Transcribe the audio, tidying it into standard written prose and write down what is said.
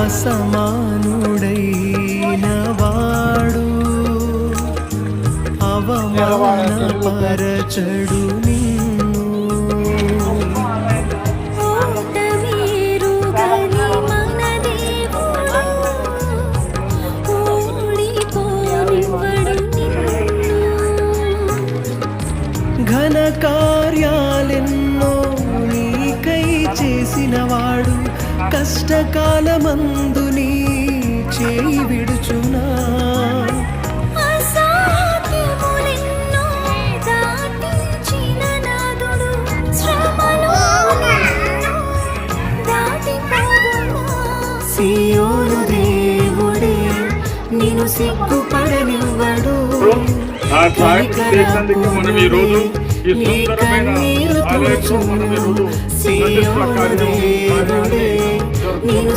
అసమానుడైన వాడు అవమానపరచడు నిన్ను. ఘన కార్యాలెన్నో నీకై చేసినవాడు కష్టకాలమందు నీ చేయి విడుచునా. సియోను దేవుడే నిన్ను సిగ్గుపడనివ్వడు. సియోను దేవుడే నిన్ను